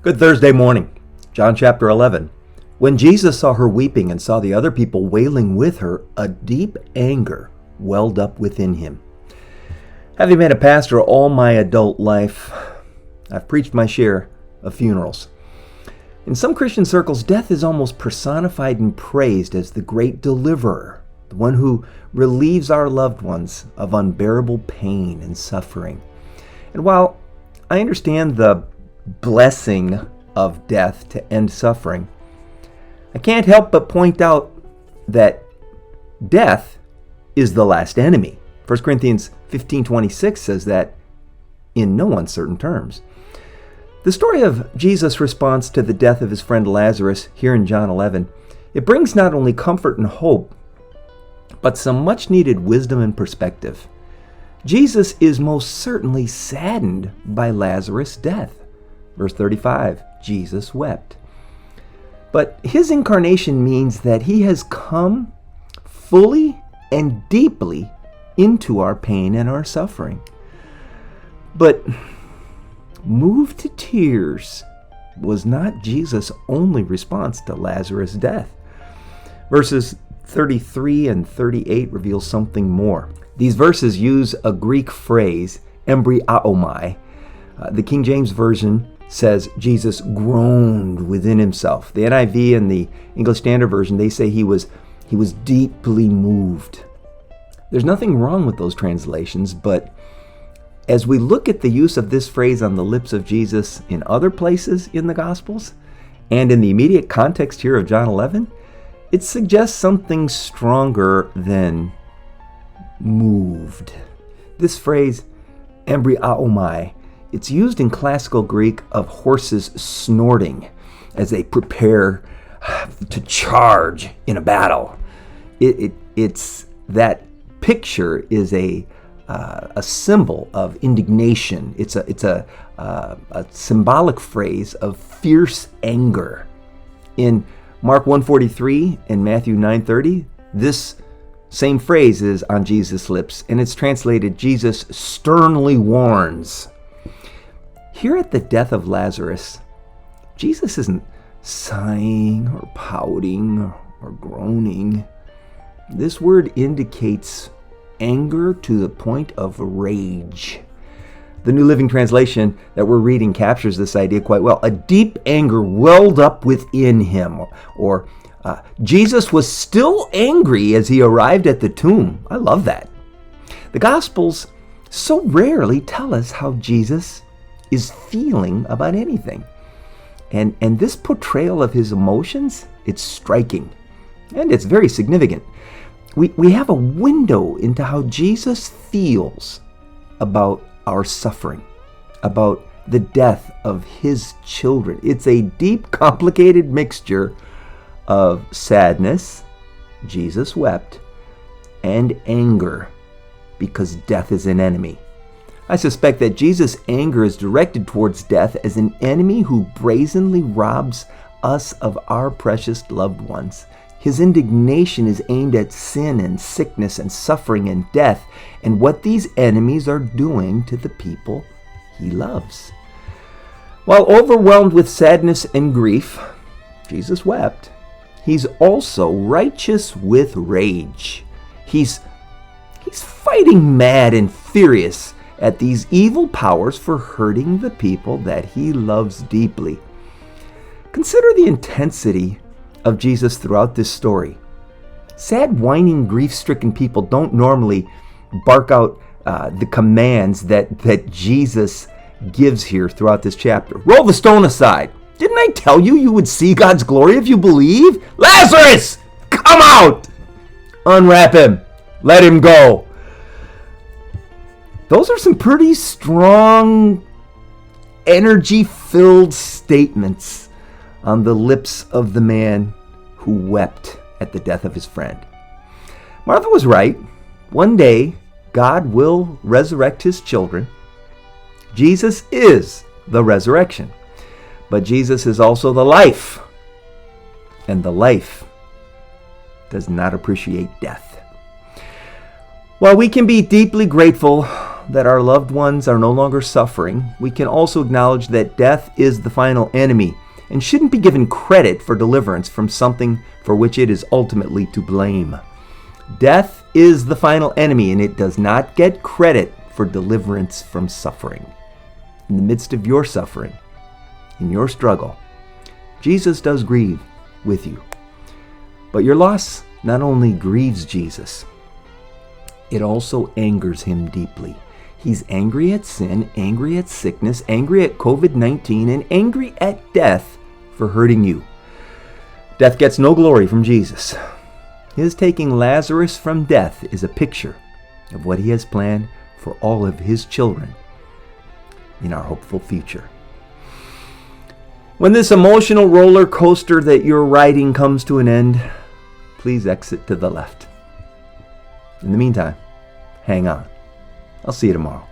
Good Thursday morning, John chapter 11. When Jesus saw her weeping and saw the other people wailing with her, a deep anger welled up within him. Having been a pastor all my adult life, I've preached my share of funerals. In some Christian circles, death is almost personified and praised as the great deliverer, the one who relieves our loved ones of unbearable pain and suffering. And while I understand the blessing of death to end suffering, I can't help but point out that death is the last enemy. 1 Corinthians 15:26 says that in no uncertain terms. The story of Jesus' response to the death of his friend Lazarus here in John 11, it brings not only comfort and hope, but some much-needed wisdom and perspective. Jesus is most certainly saddened by Lazarus' death. Verse 35, Jesus wept. But his incarnation means that he has come fully and deeply into our pain and our suffering. But moved to tears was not Jesus' only response to Lazarus' death. Verses 33 and 38 reveal something more. These verses use a Greek phrase, embryomai. The King James Version says Jesus groaned within himself. The NIV and the English Standard Version, they say he was deeply moved. There's nothing wrong with those translations, but as we look at the use of this phrase on the lips of Jesus in other places in the Gospels, and in the immediate context here of John 11, it suggests something stronger than moved. This phrase, embryomai, it's used in classical Greek of horses snorting as they prepare to charge in a battle. It's that picture is a symbol of indignation. It's a symbolic phrase of fierce anger. In Mark 1:43 and Matthew 9:30, this same phrase is on Jesus' lips, and it's translated, Jesus sternly warns. Here at the death of Lazarus, Jesus isn't sighing or pouting or groaning. This word indicates anger to the point of rage. The New Living Translation that we're reading captures this idea quite well. A deep anger welled up within him, or Jesus was still angry as he arrived at the tomb. I love that. The Gospels so rarely tell us how Jesus is feeling about anything. And this portrayal of his emotions, it's striking. And it's very significant. We have a window into how Jesus feels about our suffering, about the death of his children. It's a deep, complicated mixture of sadness, Jesus wept, and anger, because death is an enemy. I suspect that Jesus' anger is directed towards death as an enemy who brazenly robs us of our precious loved ones. His indignation is aimed at sin and sickness and suffering and death, and what these enemies are doing to the people he loves. While overwhelmed with sadness and grief, Jesus wept. He's also righteous with rage. He's fighting mad and furious at these evil powers for hurting the people that he loves deeply. Consider the intensity of Jesus throughout this story. Sad, whining, grief-stricken people don't normally bark out the commands that Jesus gives here throughout this chapter. Roll the stone aside. Didn't I tell you you would see God's glory if you believe? Lazarus, come out! Unwrap him. Let him go. Those are some pretty strong, energy-filled statements on the lips of the man who wept at the death of his friend. Martha was right. One day, God will resurrect his children. Jesus is the resurrection. But Jesus is also the life. And the life does not appreciate death. While we can be deeply grateful that our loved ones are no longer suffering, we can also acknowledge that death is the final enemy and shouldn't be given credit for deliverance from something for which it is ultimately to blame. Death is the final enemy, and it does not get credit for deliverance from suffering. In the midst of your suffering, in your struggle, Jesus does grieve with you. But your loss not only grieves Jesus, it also angers him deeply. He's angry at sin, angry at sickness, angry at COVID-19, and angry at death for hurting you. Death gets no glory from Jesus. His taking Lazarus from death is a picture of what he has planned for all of his children in our hopeful future. When this emotional roller coaster that you're riding comes to an end, please exit to the left. In the meantime, hang on. I'll see you tomorrow.